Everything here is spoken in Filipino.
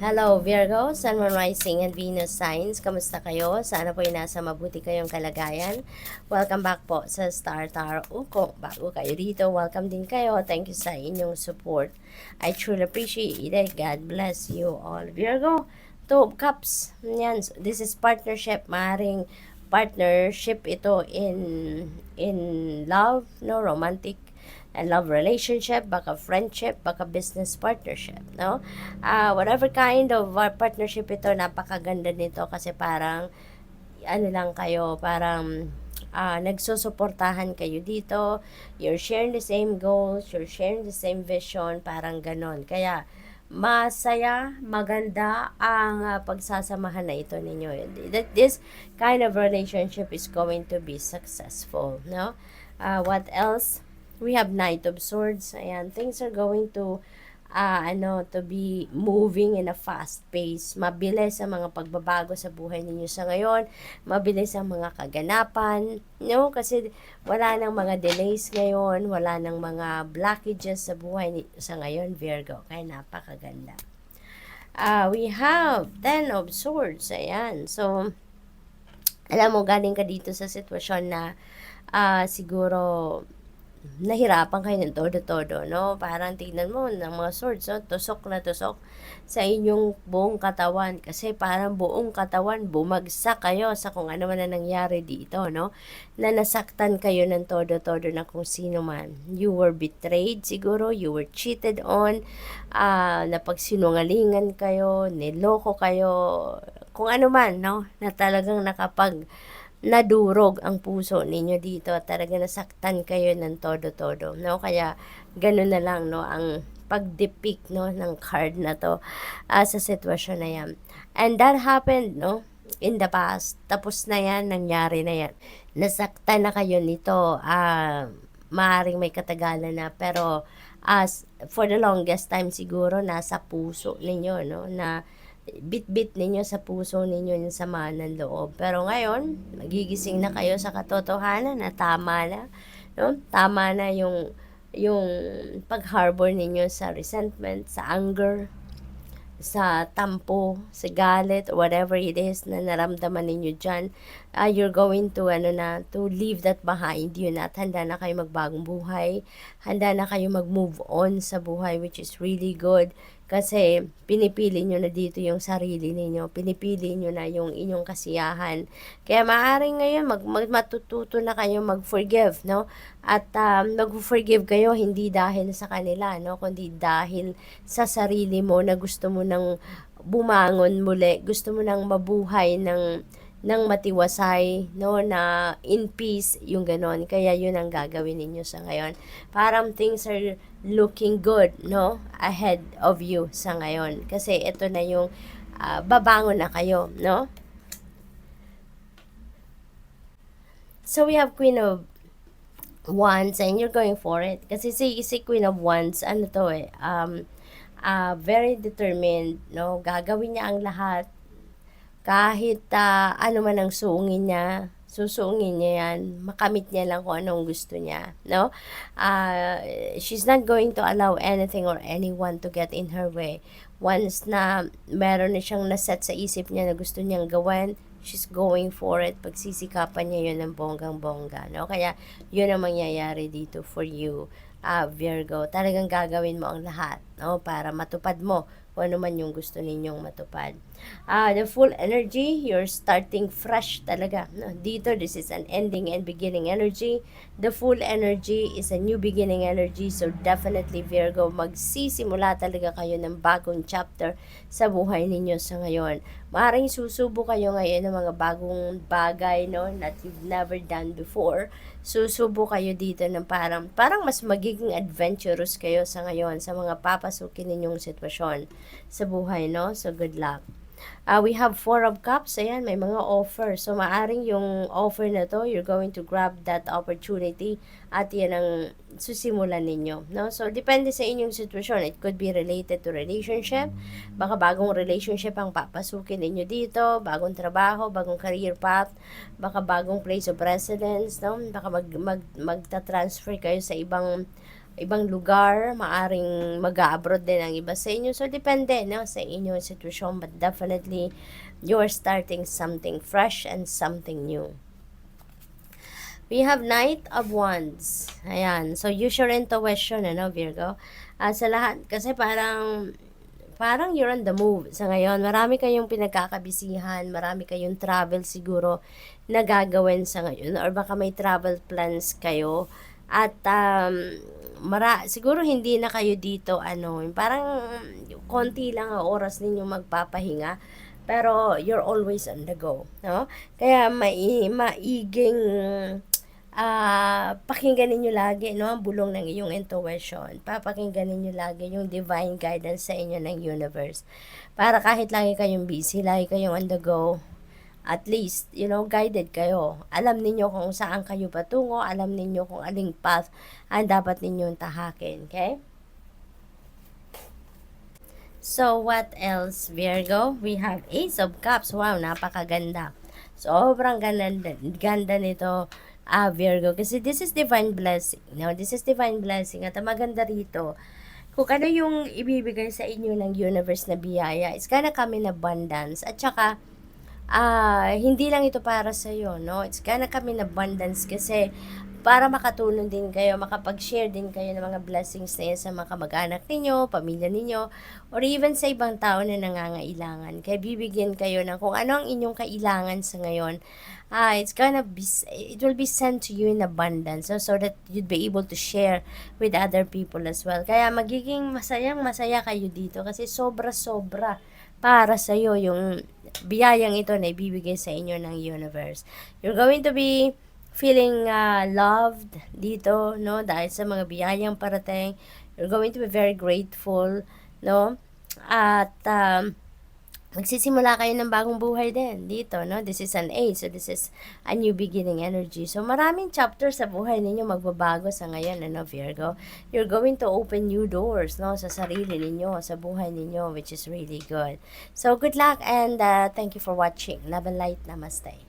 Hello Virgo, Sun, Moon, Rising, and Venus signs. Kamusta kayo? Sana po ay nasa mabuti kayong kalagayan. Welcome back po sa Star Tarot. Kung bago kayo dito, welcome din kayo. Thank you sa inyong support. I truly appreciate it. God bless you all. Virgo, Two of Cups. Yan. This is partnership. Maring partnership ito in love, no, romantic and love relationship, baka friendship, baka business partnership, no? Whatever kind of partnership ito, napakaganda nito kasi parang ano lang kayo, parang nagsusuportahan kayo dito, you're sharing the same goals, you're sharing the same vision, parang ganon. Kaya masaya, maganda ang pagsasamahan na ito ninyo. That this kind of relationship is going to be successful, no? What else? We have Knight of Swords. Ayan, things are going to to be moving in a fast pace. Mabilis ang mga pagbabago sa buhay ninyo sa ngayon. Mabilis ang mga kaganapan. No? Kasi wala nang mga delays ngayon. Wala nang mga blockages sa buhay sa ngayon, Virgo. Kaya napakaganda. We have Ten of Swords. Ayan. So, alam mo, galing ka dito sa sitwasyon na siguro nahirapan kayo ng todo-todo, no? Parang tignan mo ng mga swords, no? Tusok na tusok sa inyong buong katawan kasi parang buong katawan bumagsak kayo sa kung ano man na nangyari dito, no? Na nasaktan kayo ng todo-todo na kung sino man. You were betrayed siguro, you were cheated on, napagsinungalingan kayo, niloko kayo, kung ano man, no? Na talagang nadurog ang puso ninyo dito at talaga nasaktan kayo ng todo-todo, no? Kaya ganun na lang, no, ang pag-depict, no, ng card na to sa sitwasyon na yan. And that happened, no, in the past. Tapos na yan, nangyari na yan. Nasaktan na kayo nito, maaring may katagalan na, pero as for the longest time siguro nasa puso ninyo, no, na bit-bit ninyo sa puso ninyo yung sama ng loob. Pero ngayon, magigising na kayo sa katotohanan na tama na, no? Tama na yung pag-harbor ninyo sa resentment, sa anger, sa tampo, sa galit, whatever it is na naramdaman ninyo dyan, you're going to, to leave that behind you na at handa na kayo magbagong buhay, handa na kayo mag-move on sa buhay, which is really good. Kasi pinipili nyo na dito yung sarili ninyo, pinipili nyo na yung inyong kasiyahan. Kaya maaaring ngayon matututo na kayo mag-forgive, no? At mag-forgive kayo hindi dahil sa kanila, no? Kundi dahil sa sarili mo na gusto mo nang bumangon muli, gusto mo nang mabuhay ng matiwasay, no, na in peace, yung ganon. Kaya yun ang gagawin ninyo sa ngayon. Parang things are looking good, no, ahead of you sa ngayon. Kasi ito na yung babangon na kayo, no. So we have Queen of Wands and you're going for it. Kasi si Queen of Wands, ano to very determined, no, gagawin niya ang lahat kahit ano man ang suungin niya, susuungin niya yan, makamit niya lang kung anong gusto niya, no? She's not going to allow anything or anyone to get in her way. Once na meron na siyang naset sa isip niya na gusto niyang gawin, she's going for it. Pagsisikapan niya yun ng bonggang-bongga, no? Kaya yun ang mangyayari dito for you, Virgo. Talagang gagawin mo ang lahat, no? Para matupad mo kung ano man yung gusto ninyong matupad. The full energy, you're starting fresh talaga. No? Dito, this is an ending and beginning energy. The full energy is a new beginning energy. So definitely, Virgo, magsisimula talaga kayo ng bagong chapter sa buhay ninyo sa ngayon. Maaaring susubo kayo ngayon ng mga bagong bagay, no, that you've never done before. Susubo kayo dito ng parang mas magiging adventurous kayo sa ngayon sa mga papasukin ninyong sitwasyon sa buhay, no? So good luck. We have Four of Cups. Ayan, may mga offer. So, maaring yung offer na to, you're going to grab that opportunity at yan ang susimulan ninyo, no? So, depende sa inyong sitwasyon. It could be related to relationship. Baka bagong relationship ang papasukin ninyo dito, bagong trabaho, bagong career path, baka bagong place of residence, no? Baka magta-transfer kayo sa ibang ibang lugar, maaring mag-abroad din ang iba sa inyo. So, depende, no, sa inyong sitwasyon. But definitely, you're starting something fresh and something new. We have Knight of Wands. Ayan. So, use your intuition, Virgo. Sa lahat, kasi parang you're on the move sa ngayon. Marami kayong pinagkakabisihan, marami kayong travel siguro na gagawin sa ngayon, or baka may travel plans kayo. At siguro hindi na kayo dito parang konti lang ang oras ninyo magpapahinga. Pero you're always on the go, no? Kaya maiging pakinggan ninyo lagi, no, ang bulong ng iyong intuition. Papakinggan ninyo lagi yung divine guidance sa inyo ng universe. Para kahit lagi kayong busy, lagi kayong on the go, at least, guided kayo. Alam ninyo kung saan kayo patungo, alam ninyo kung aling path ang dapat ninyong tahakin, okay? So, what else, Virgo? We have Ace of Cups. Wow, napakaganda. Sobrang ganda nito, Virgo. Kasi this is divine blessing. No, this is divine blessing. At ang maganda rito, kung ano yung ibibigay sa inyo ng universe na biyaya, it's gonna come in abundance. At saka, hindi lang ito para sa iyo, no? It's gonna come in abundance kasi para makatulong din kayo, makapag-share din kayo ng mga blessings na yan sa mga kamag-anak ninyo, pamilya ninyo, or even sa ibang tao na nangangailangan. Kaya bibigyan kayo ng kung ano ang inyong kailangan sa ngayon. It will be sent to you in abundance, so that you'd be able to share with other people as well. Kaya magiging masaya kayo dito kasi sobra-sobra para sa iyo yung biyayang ito na ibibigay sa inyo ng universe. You're going to be feeling loved dito, no? Dahil sa mga biyayang parating, you're going to be very grateful, no? At magsisimula kayo ng bagong buhay din dito, no? This is an age, so this is a new beginning energy. So, maraming chapters sa buhay ninyo magbabago sa ngayon, Virgo? You're going to open new doors, no? Sa sarili ninyo, sa buhay ninyo, which is really good. So, good luck and thank you for watching. Love and light. Namaste.